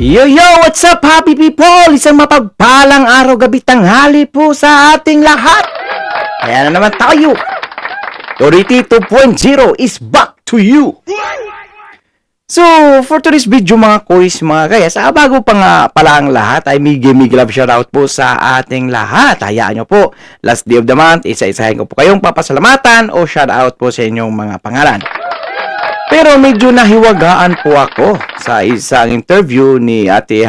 Yo, what's up, happy people? Isang mapagpalang araw, gabi, tanghali po sa ating lahat. Kaya na naman tayo. Authority 2.0 is back to you. So, for today's video mga kois, mga kayas, bago pa nga pala ang lahat, ay mig love shoutout po sa ating lahat. Hayaan nyo po, last day of the month, isa-isahin ko po kayong papasalamatan o shoutout po sa inyong mga pangalan. Pero medyo nahiwagaan po ako sa isang interview ni Ate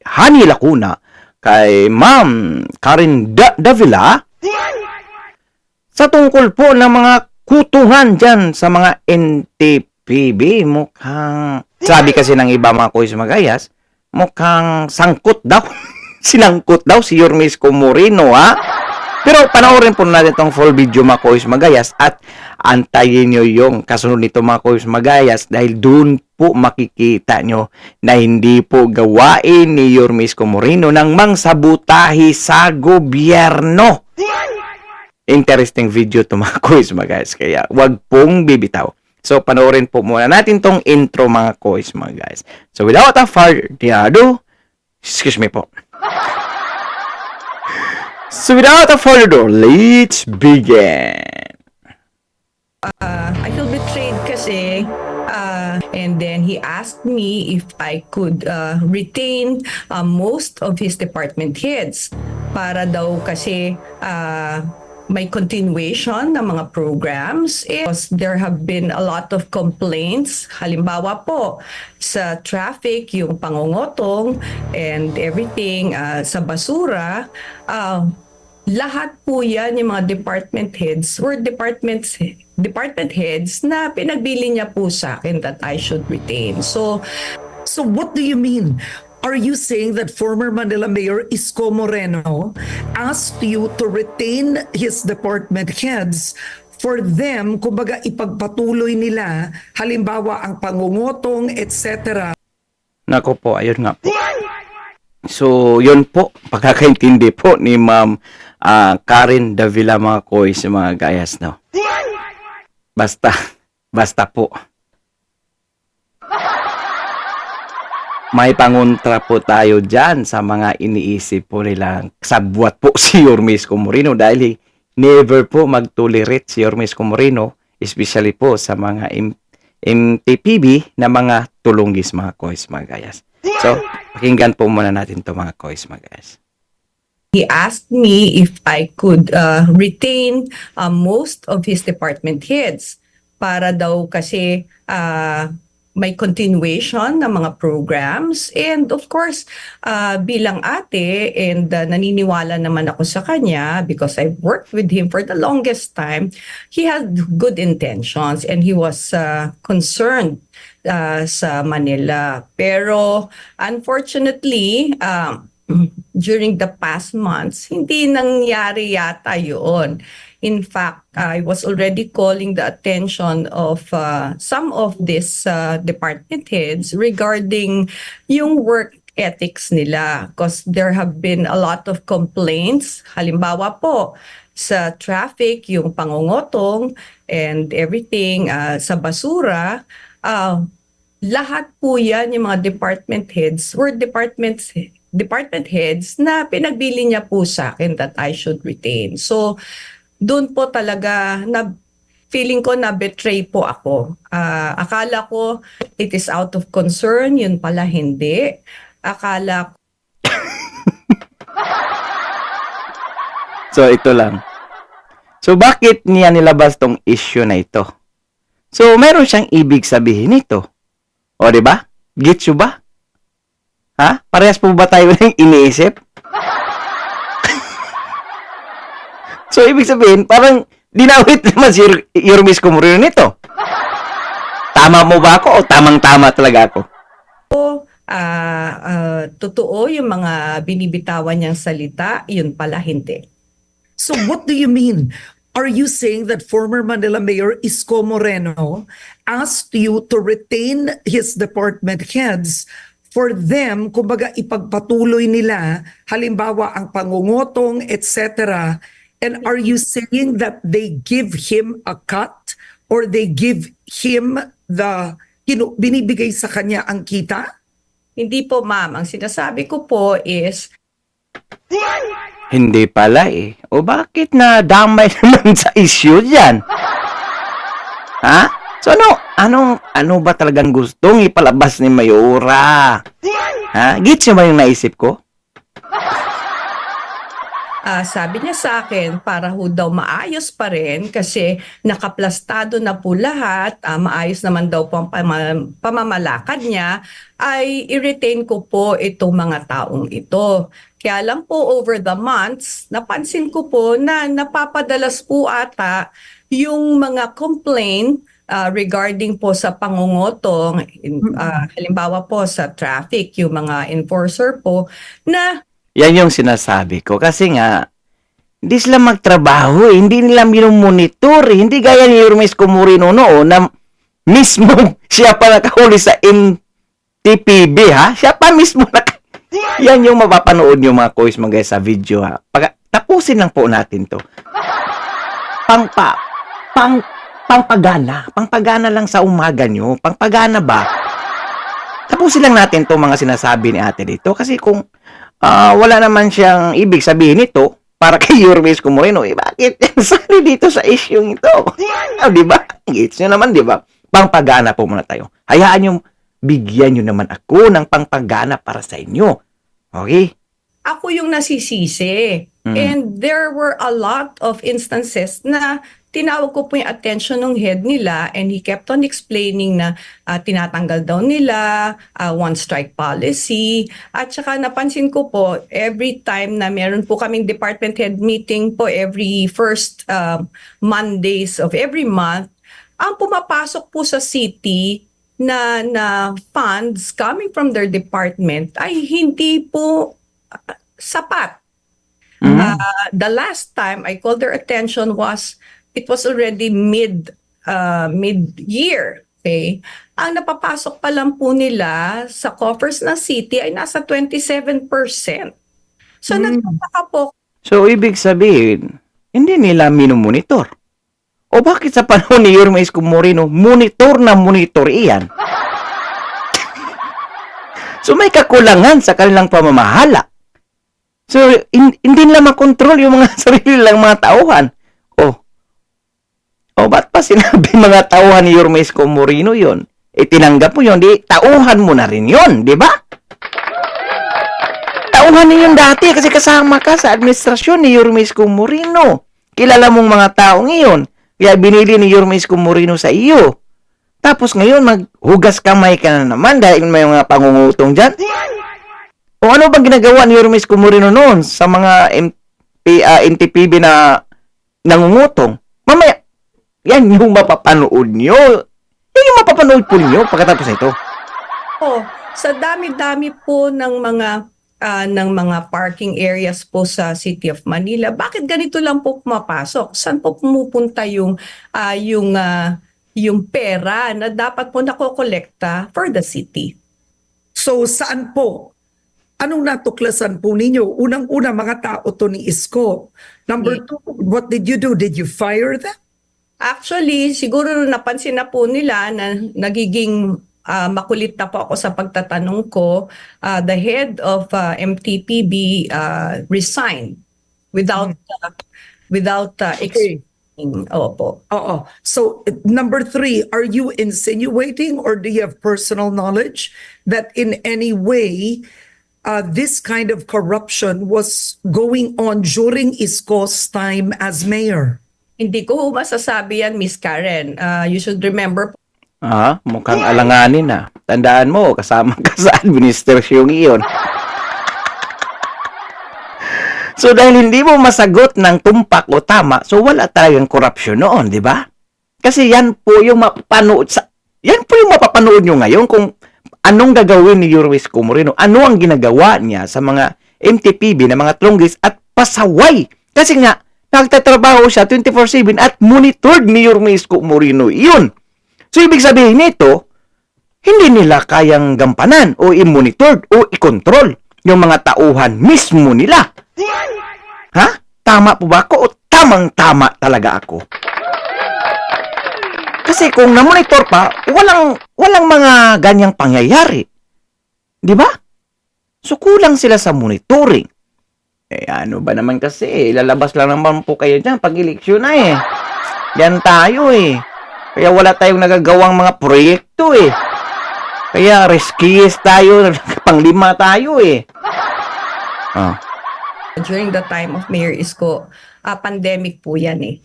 Hani Lacuna kay Ma'am Karen Davila sa tungkol po ng mga kutungan dyan sa mga NTPB. Mukhang, sabi kasi ng iba mga kois magayas, mukhang sangkot daw. Sinangkot daw si Yormisco Moreno, ha? Pero panoorin po natin itong full video mga kois magayas at antayin nyo yung kasunod nito mga kois magayas dahil doon po makikita nyo na hindi po gawain ni Yormisco Moreno ng mangsabotahe sa gobyerno. Interesting video to mga kois magayas, kaya wag pong bibitaw. So panoorin po muna natin tong intro mga kois magayas. So without a further ado, excuse me po. So without a further ado, let's begin. I feel betrayed kasi and then he asked me if I could retain most of his department heads para daw kasi may continuation ng mga programs. There have been a lot of complaints. Halimbawa po, sa traffic, yung pangungotong and everything, sa basura, lahat po yan, yung mga department heads or department heads na pinagbili niya po sa akin that I should retain. So what do you mean? Are you saying that former Manila Mayor Isko Moreno asked you to retain his department heads for them, kumbaga ipagpatuloy nila, halimbawa ang pangungotong, etc.? Nako po, ayun nga po. So, yun po, pagkakaintindi po ni Ma'am Karen Davila mga kois, mga gayas, no? Basta po. May pangontra po tayo dyan sa mga iniisip po nilang sabwat po si Yormisco Moreno dahil never po mag-tolerate si Yormisco Moreno, especially po sa mga MTPB na mga tulunggis mga kois, mga gayas. So, pakinggan po muna natin to mga kois, mga gayas. he asked me if I could retain most of his department heads para daw kasi may continuation ng mga programs. And of course, bilang ate, and naniniwala naman ako sa kanya because I've worked with him for the longest time, he had good intentions and he was concerned sa Manila. Pero unfortunately, during the past months, hindi nangyari yata yun. In fact, I was already calling the attention of some of these department heads regarding yung work ethics nila because there have been a lot of complaints. Halimbawa po, sa traffic, yung pangungotong and everything, sa basura, lahat po yan, yung mga department heads or department heads na pinagbili niya po sa akin that I should retain. So, doon po talaga na feeling ko na betray po ako. Akala ko it is out of concern, yun pala hindi. Akala ko So, ito lang. So, bakit niya nilabas tong issue na ito? So, meron siyang ibig sabihin nito. O, di ba? Gets you ba? Ha? Parehas po ba tayo ng iniisip? So, ibig sabihin, parang dinawit naman si Yormisco Moreno nito. Tama mo ba ako o tamang-tama talaga ako? totoo yung mga binibitawan niyang salita, yun pala hindi. So what do you mean? Are you saying that former Manila Mayor Isko Moreno asked you to retain his department heads for them, kumbaga ipagpatuloy nila, halimbawa ang pangungotong, etc.? And are you saying that they give him a cut or they give him the, binibigay sa kanya ang kita? Hindi po, ma'am. Ang sinasabi ko po is, Hindi pala eh. O bakit na damay naman sa issue dyan? Ha? So ano ba talagang gustong ipalabas ni Mayora? Ha? Gets nyo ba yung naisip ko? sabi niya sa akin, para ho daw maayos pa rin kasi nakaplastado na po lahat, maayos naman daw po ang pamamalakad niya, ay i-retain ko po itong mga taong ito. Kaya lang po over the months, napansin ko po na napapadalas po ata yung mga complaint regarding po sa pangungutong, halimbawa po sa traffic, yung mga enforcer po, na Yan yung sinasabi ko. Kasi nga, hindi sila magtrabaho eh. Hindi nila minumonitor eh. Hindi gaya ni Yormes Comorino noon na mismo siya pa nakahuli sa NTPB ha. Siya pa mismo Yan yung mapapanood nyo mga kois mga guys sa video ha. Tapusin lang po natin to. Pangpagana lang sa umaga nyo. Pangpagana ba? Tapusin lang natin to mga sinasabi ni ate dito. Kasi kung wala naman siyang ibig sabihin nito para kay Yormes Comorino, bakit yan sali dito sa issue ito? Di ba? Gets nyo naman, di ba? Pangpagana po muna tayo. Hayaan nyo, bigyan nyo naman ako ng pangpagana para sa inyo. Okay? ako yung nasisisi. And there were a lot of instances na tinawag ko po yung attention ng head nila and he kept on explaining na tinatanggal daw nila, one strike policy. At saka napansin ko po, every time na meron po kaming department head meeting po every first Mondays of every month, ang pumapasok po sa city na funds coming from their department ay hindi po sapat. The last time I called their attention was it was already mid-year. Okay? Ang napapasok pa lang po nila sa coffers ng city ay nasa 27%. So nagtataka po. So, ibig sabihin, hindi nila minumonitor. O bakit sa panahon ni Yormes Comorino, monitor na monitor iyan? So, may kakulangan sa kanilang pamamahala. So, hindi nila makontrol yung mga sarili lang mga tauhan. O ba't pa sinabi mga tauhan ni Yormes Comorino yon? Tinanggap mo yon, di tauhan mo na rin yon, di ba? Tauhan niyon dati kasi kasama ka sa administrasyon ni Yormes Comorino. Kilala mong mga taong iyon. Kaya binili ni Yormes Comorino sa iyo. Tapos ngayon, maghugas kamay ka na naman dahil may mga pangungutong dyan. O ano bang ginagawa ni Yormes Comorino noon sa mga NTPB na nangungutong? Mamaya, yan yung mapapanood nyo. Yan yung mapapanood po nyo pagkatapos ito. Sa dami-dami po ng mga parking areas po sa City of Manila, bakit ganito lang po pumapasok? Saan po pumupunta yung pera na dapat po nakokolekta for the city? So saan po? Anong natuklasan po ninyo? Unang-una, mga tao to ni Isko. Number two, what did you do? Did you fire them? Actually, siguro napansin na po nila na nagiging makulit na po ako sa pagtatanong ko. The head of MTPB resigned without explaining. Opo. Oo. So, number three, are you insinuating or do you have personal knowledge that in any way this kind of corruption was going on during Isko's time as mayor? Hindi ko masasabi yan, Miss Karen. You should remember. Mukhang alanganin na. Tandaan mo, kasama ka sa administrasyong iyon. So, dahil hindi mo masagot ng tumpak o tama, so wala talagang korupsyon noon, di ba? Kasi yan po yung mapapanood nyo ngayon kung anong gagawin ni Yormes Comorino, ano ang ginagawa niya sa mga MTPB na mga trunggis at pasaway. Kasi nga, nagtatrabaho siya 24/7 at monitored ni Yormes Comorino. Yun. So, ibig sabihin nito, hindi nila kayang gampanan o i-monitored o i-control yung mga tauhan mismo nila. Ha? Tama po ba ako o tamang-tama talaga ako? Kasi kung na-monitor pa, walang mga ganyang pangyayari. Di ba? So, kulang sila sa monitoring. Ano ba naman kasi, lalabas lang naman po kayo dyan pag eleksyon na Yan tayo Kaya wala tayong nagagawang mga proyekto Kaya riskies tayo, panglima tayo Oh. During the time of Mayor Isko, pandemic po yan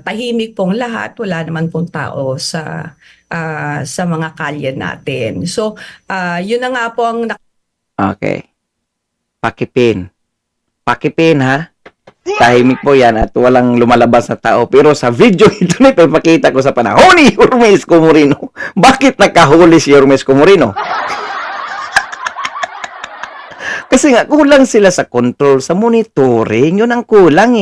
tahimik pong lahat, wala naman pong tao sa mga kalye natin. So, yun na nga po ang Okay. Pakipin. Pakipin, ha? Tahimik po yan at walang lumalabas na tao. Pero sa video ito na ipapakita ko sa panahon ni Yorme Isko Moreno. Bakit nakahuli si Yorme Isko Moreno? Kasi nga, kulang sila sa control, sa monitoring. Yun ang kulang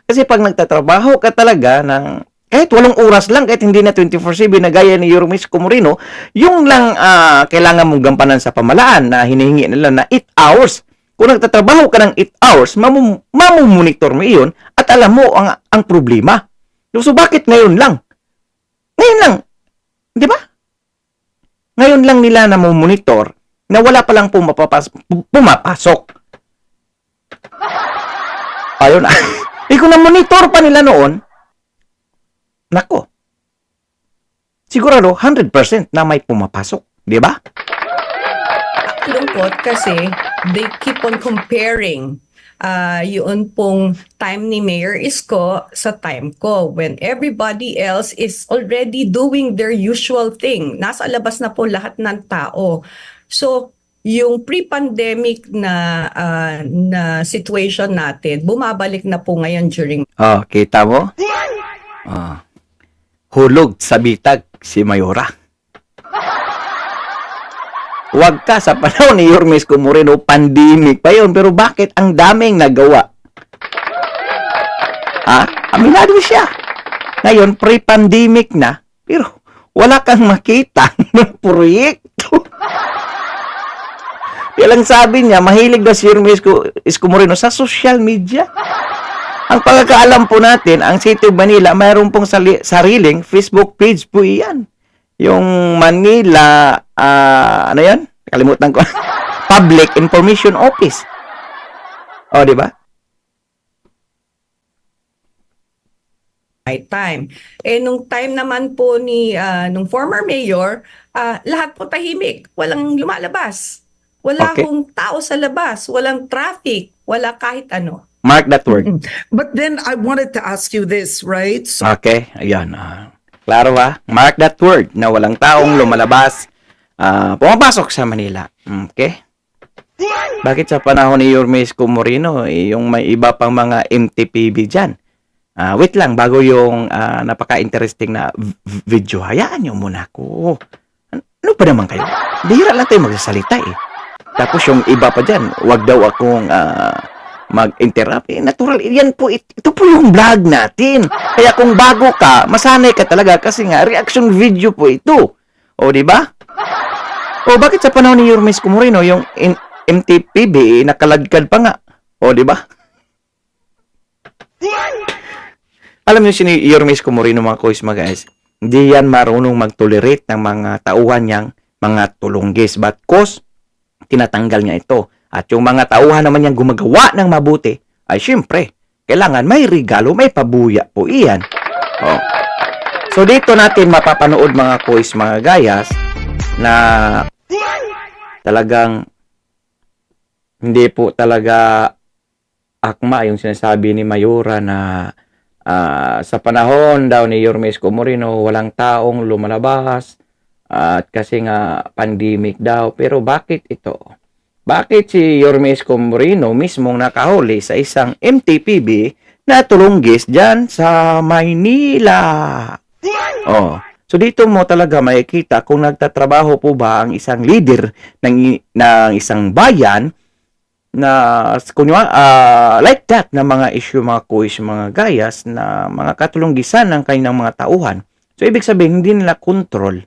Kasi pag nagtatrabaho ka talaga ng kahit 8 oras lang, kahit hindi na 24/7 na gaya ni Yorme Isko Moreno, yung lang kailangan mong gampanan sa pamalaan na hinihingi nila na 8 hours. Kung nagtatrabaho ka ng 8 hours, mamumonitor mo iyon at alam mo ang problema. So, bakit ngayon lang? Ngayon lang. Di ba? Ngayon lang nila na monitor na wala palang pumapasok. Ayun. Kung na-monitor pa nila noon, nako, sigurado 100% na may pumapasok. Di ba? lungkot kasi they keep on comparing yun pong time ni Mayor Isko sa time ko when everybody else is already doing their usual thing. Nasa labas na po lahat ng tao. So, yung pre-pandemic na situation natin, bumabalik na po ngayon during Oh, kita mo? Hulog sa bitag si Mayora. Huwag ka sa panahon ni Yorme Isko Moreno, pandemic pa yun. Pero bakit ang daming nagawa? Aminado siya. Ngayon, pre-pandemic na, pero wala kang makita ng proyekto. Kaya lang sabi niya, mahilig na si Yorme Isko Moreno sa social media. Ang pagkakaalam po natin, ang City of Manila, mayroon pong sariling Facebook page po iyan. Yung Manila, ano yan? Kalimutan ko. Public Information Office. O, di ba? time. Nung time naman po ni nung former mayor, lahat po tahimik. Walang lumalabas. Wala Okay. hong tao sa labas. Walang traffic. Wala kahit ano. Mark that word. But then I wanted to ask you this, right? So, Okay, ayan. Klaro ba? Mark that word na walang taong lumalabas, pumapasok sa Manila. Okay? Bakit sa panahon ni Yorme Isko Moreno, yung may iba pang mga MTPB dyan? Wait lang, bago yung napaka-interesting na video, hayaan nyo muna ako. Ano pa naman kayo? Bihira lang tayo magsasalita Tapos yung iba pa dyan, wag daw akong mag-interrupt. Natural, yan po, ito po yung vlog natin. Kaya kung bago ka, masanay ka talaga kasi nga, reaction video po ito. O, di ba? O, bakit sa panahon ni Yorme Isko Moreno, yung MTPB, nakaladkad pa nga. O, di ba? Alam niyo si Yorme Isko Moreno, mga kuis, mga guys, hindi yan marunong mag-tolerate ng mga tauhan niyang mga tulunggis. But cause, tinatanggal niya ito. At yung mga tauhan naman niyang gumagawa ng mabuti, ay syempre, kailangan may regalo, may pabuya po iyan. Oh. So dito natin mapapanood mga kuis, mga gayas, na talagang hindi po talaga akma yung sinasabi ni Mayora na sa panahon daw ni Yorme Isko Moreno, walang taong lumalabas at kasi nga pandemic daw. Pero bakit ito? Bakit si Yorme Isko Moreno mismong nakahuli sa isang MTPB na tulunggis dyan sa Maynila? Oh. So dito mo talaga makikita kung nagtatrabaho po ba ang isang leader ng isang bayan na like that na mga issue, mga kuis, mga gayas na mga katulunggisan ng kanilang mga tauhan. So ibig sabihin hindi nila control.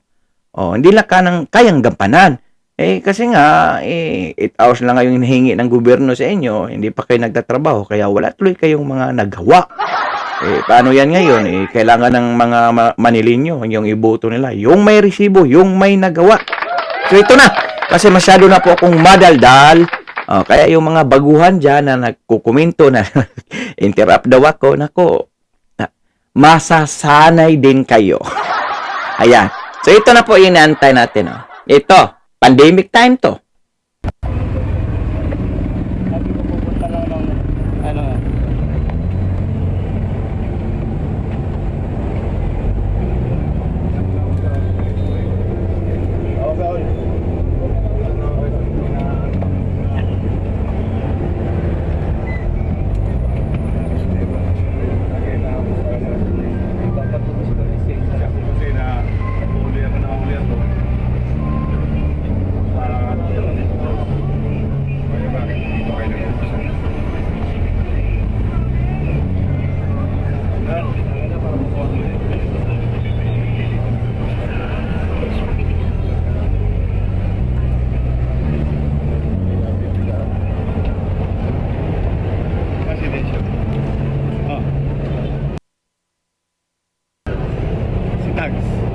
Hindi nila kayang gampanan. Kasi nga, 8 hours lang ngayong hinihingi ng gobyerno sa inyo, hindi pa kayo nagtatrabaho, kaya wala tuloy kayong mga nagawa. Paano yan ngayon? Kailangan ng mga Manilinyo, yung iboto nila, yung may resibo, yung may nagawa. So ito na, kasi masyado na po akong madaldal. Kaya yung mga baguhan dyan na nagkukomento na interrupt daw ako, nako, masasanay din kayo. Ayan. So ito na po yung inaantay natin. Oh. Ito, pandemic time to.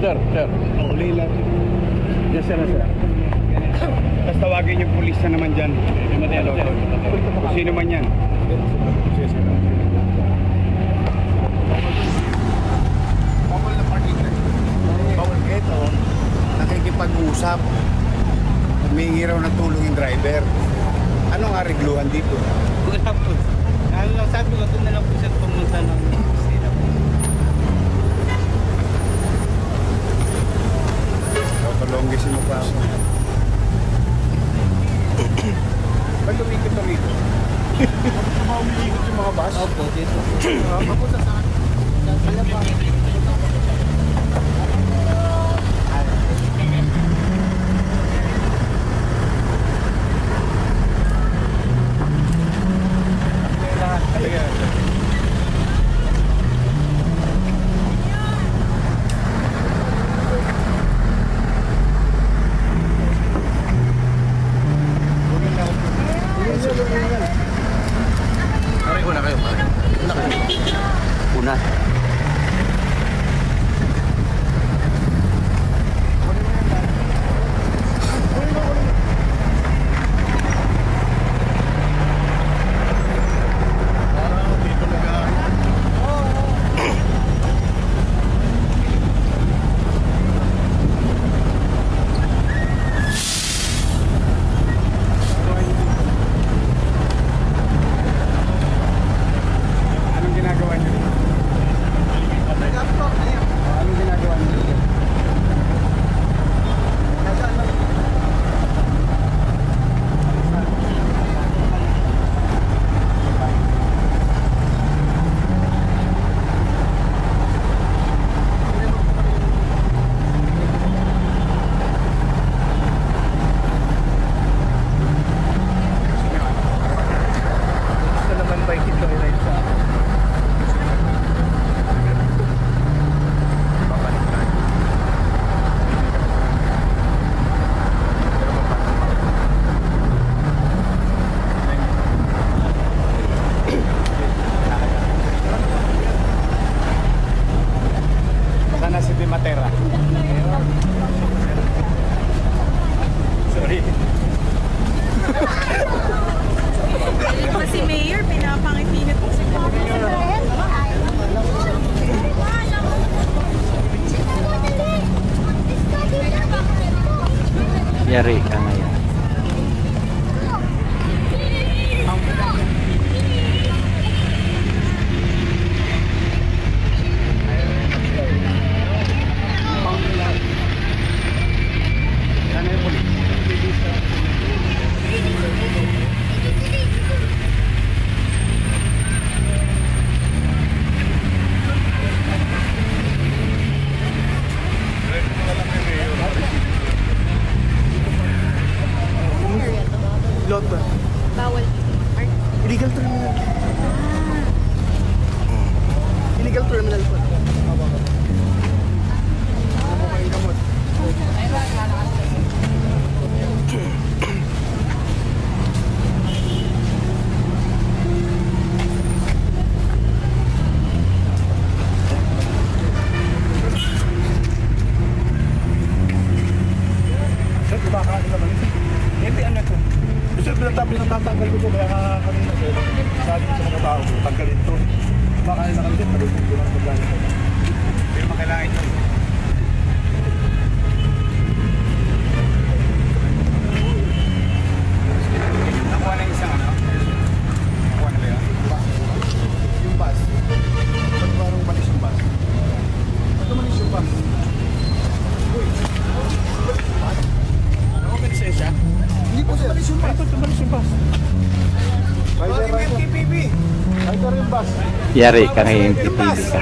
Sir. Uli lang. Yes, sir. Tapos tawagin yung pulis na naman dyan. Kung sino man yan. Bawal na parking na. Bawal ito. Nakikipag-usap. Humingi raw ng tulong yung driver. Anong arigluhan dito? Wala po. Sabi ko, doon na lang po siya pumunta ng sila. Palonggisin mo pa ako. Ba't umikot rito? Umikot yung mga bus? Opo, dito. Mapunta sa Anong ginagawa niyo? Anong ginagawa niyo? Gusto naman ba ito ay sa sana si Bimatera. Sorry. Pa si Mayor, pinapangipinit po si Yari ka ngayon. Sana yung pulis. kumakain naman. Hindi, ano to? Kasi pinatanggal ko po, kaya kanina sir, sabi ko sa mga tao, tanggalin to. Kumakain na kami din, malupog ko lang pagkain ko. Pero makailangan ito. Nakuha na yung isang ano? Nakuha na ba yun? Yung bus. Ba't parang malis yung bus? Ba't malis yung bus? Uy. Ako may lisensya? Hindi po sir. Ito, tumalis yung bus. Rider, rider. MTPB. Rider yung bus. Yari ka ngayon, tipili ka.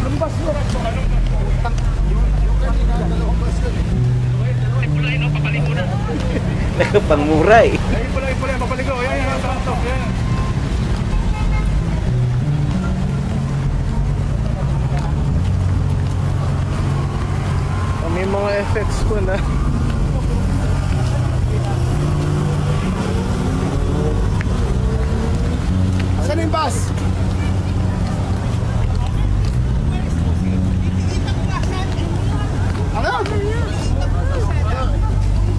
Yung bus mo. Yung kanina, dalawang bus yun eh. Pangmura eh. Ayun pala, papaligaw. Ayan, sa kanto. Ayan. May mga effects po na. Saan yung bus? Ano?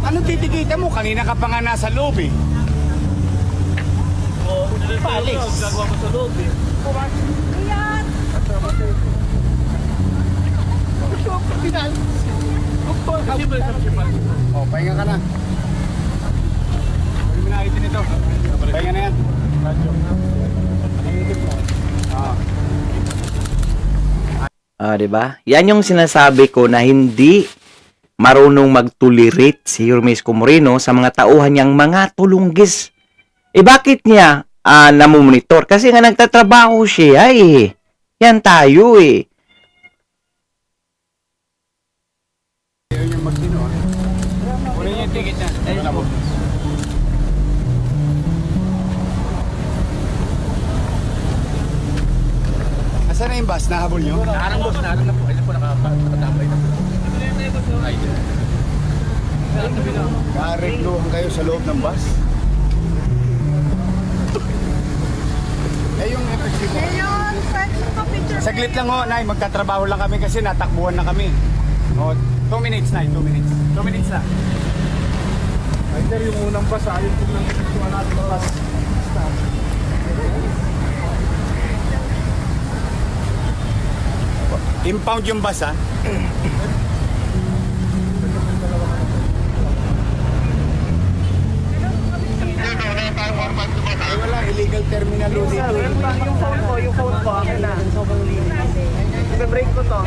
Ano titikita mo? Kanina ka pa nga nasa loob eh. Palis. Gagawa ko sa loob eh. Oh, pahinga ka na. Pwede mo na itin ito. Pahinga na yan. Di ba? Yan yung sinasabi ko na hindi marunong mag-tolerate si Hermes Comoreno sa mga tauhan niyang mga tulunggis. Bakit niya namumonitor? Kasi nga nagtatrabaho siya eh. Yan tayo eh. Ayaw niyang magtino. Kunin niyo yung ticket niya. Ayun po. Asan na yung bus? Nahabol niyo? Naharang boss, naharang na po. Ayun po, nakatambay na po. Karegluhan kayo sa loob ng bus? Yung efektibo. Ngayon, pwede ko picture. Saglit lang ho, Nay. Magtatrabaho lang kami kasi natakbuhan na kami. O, 2 minutes, Nay. 2 minutes. 2 minutes na. Either yung unang bus, ayun po lang yung natin ang bus. Impound yung bus, ha? Ay, wala. Illegal terminal dito. Yung phone ko, akin na. Sobrang linis. Ibe-break ko to.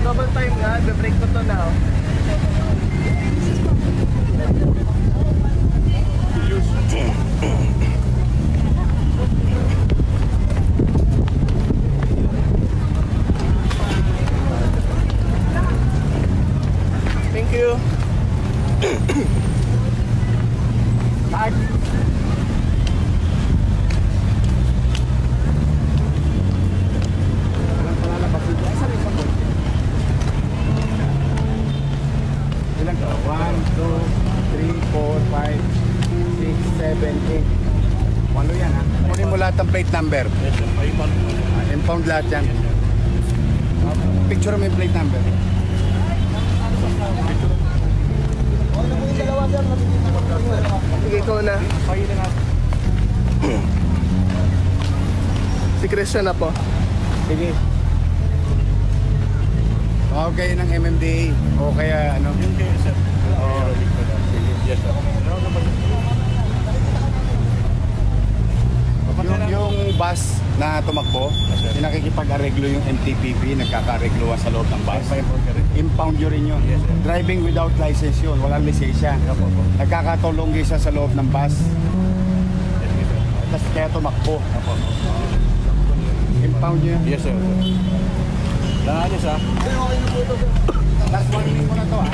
Double time nga, ibe-break ko to now. Thank you. Tag. Ilan ka? 1, 2, 3, 4, 5, 6, 7, 8. Walo yan ha? Kunin mo lahat ng plate number. Impound lahat yan. Picture mo yung plate number. Sige, ikaw na. Si Christian na po. Sige. Tawag kayo ng MMDA o kaya ano? Yes, sir. Yes, sir. Yung bus na tumakbo, yung nakikipag-areglo yung MTPB, nagkaka-aregloan sa loob ng bus. Impound yun rin yun. Driving without license yun, walang lisensya. Nagkakatulong isa sa loob ng bus. Tapos kaya tumakbo. Impound yun. Yes, sir. Langanis ha. Last warning mo na to ha.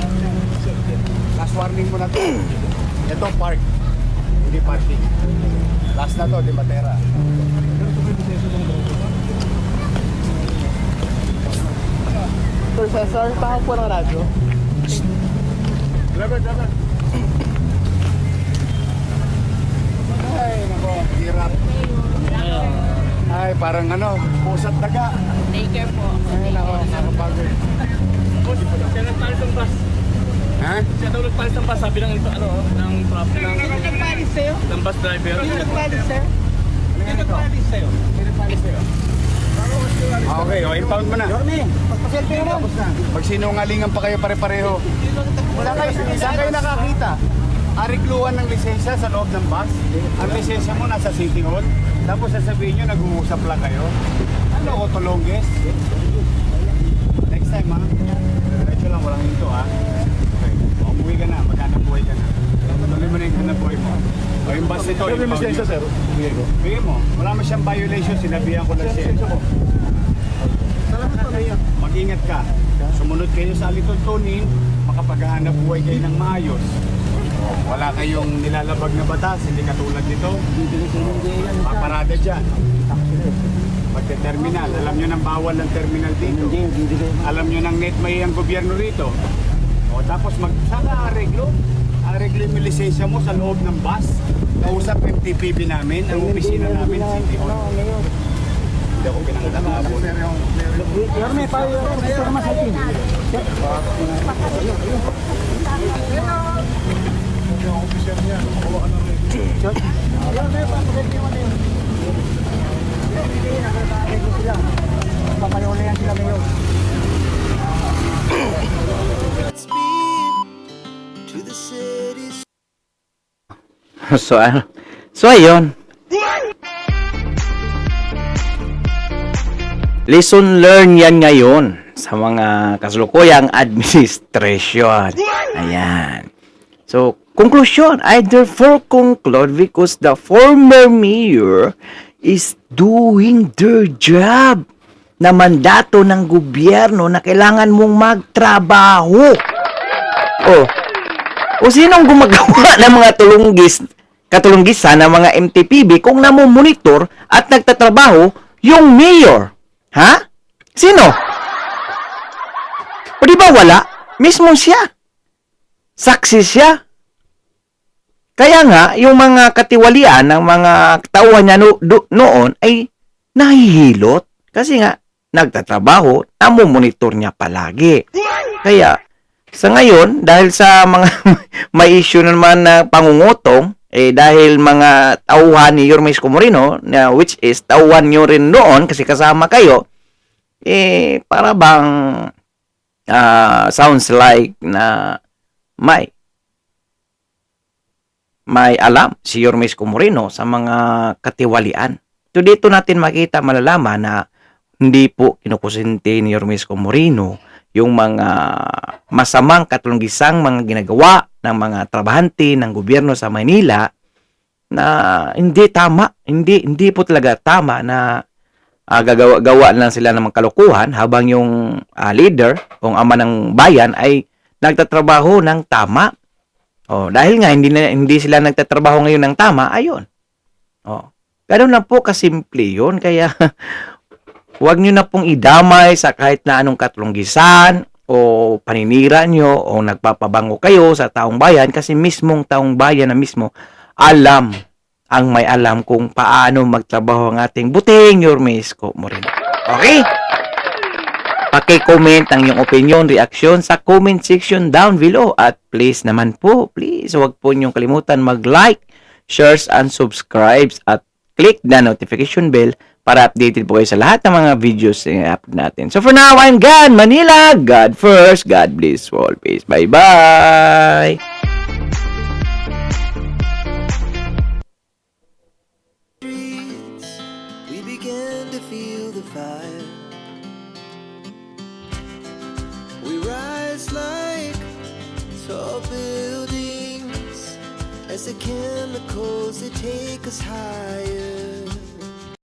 Last warning mo na to. Ito park. Hindi parking. Last na to, di Matera. Sir Cesar, pakak po ng radyo. Driver. parang ano, pusat daga. Daycare po. Ayun ako, nakapagod. Siya nagpalit ng bus. Ha? Siya daw nagpalit ng bus. Sabi ng traffic Nagpalit sa'yo? ng bus driver. Nagpalit sa'yo? Nagpalit sa'yo. Okay, o impound mo na. Tapos na. Magsinungalingan pa kayo pare-pareho. Saan kayo nakakita? Arigluhan ng lisensya sa loob ng bus. Ang lisensya mo nasa City Hall. Tapos sasabihin nyo, nag-uusap lang kayo. Ano ko to longest? Next time ha. Diretso lang, walang hinto ha. Okay. O, umuwi ka na, maghanap buhay ka na. Tuloy mo na yung hanap buhay mo. O yung bus nito, yung lisensya sir. Bigay mo. Wala mo siyang violation, sinabihan ko lang siya. Mag-ingat ka. Sumunod kayo sa alituntunin, makapaghahanap buhay kayo ng maayos. Wala kayong nilalabag na batas, hindi katulad nito. Paparada dyan. Pagka-terminal, alam nyo nang bawal ng terminal dito. Alam nyo nang net may ang gobyerno rito. O tapos saka areglo yung lisensya mo sa loob ng bus. Kausap MTPB namin, ang opisina namin, City Hall. Hindi ako pinangatabon. So ayun. Lesson learn yan ngayon sa mga kasalukuyang administration. Ayan. So, conclusion, I therefore conclude because the former mayor is doing their job na mandato ng gobyerno na kailangan mong magtrabaho. O sinong gumagawa ng mga katulunggisan ng mga MTPB kung namomonitor at nagtatrabaho yung mayor? Ha? Sino? O di ba wala? Mismo siya. Saksi siya. Kaya nga, yung mga katiwalian ng mga tauhan niya noon ay nahihilot. Kasi nga, nagtatrabaho, namomonitor niya palagi. Kaya, sa ngayon, dahil sa mga may issue naman na pangungutong, dahil mga tauhan ni Yorme Isko Moreno, which is tauhan nyo rin noon kasi kasama kayo, para bang sounds like na may alam si Yorme Isko Moreno sa mga katiwalian. So dito natin makita, malalaman na hindi po kinukusinti ni Yorme Isko Moreno yung mga masamang katulunggisang mga ginagawa ng mga trabahante ng gobyerno sa Manila na hindi tama, hindi po talaga tama na gawa lang sila ng mga kalukuhan habang yung leader o ama ng bayan ay nagtatrabaho ng tama. Dahil nga hindi sila nagtatrabaho ngayon ng tama, ayun. Ganun lang po kasimple yun. Kaya huwag nyo na pong idamay sa kahit na anong katulunggisan o paninira nyo o nagpapabango kayo sa taong bayan kasi mismong taong bayan na mismo ang may alam kung paano magtrabaho ang ating buting Yorme Isko Moreno. Okay? Paki-comment ang iyong opinion, reaction sa comment section down below. At please naman po, please huwag po niyong kalimutan mag-like, shares, and subscribes at click the notification bell para updated po kayo sa lahat ng mga videos na upload natin. So for now, I'm God Manila. God first. God bless all. Peace. Bye-bye. We began to feel the fire. We rise like tall buildings as the chemicals they take us higher.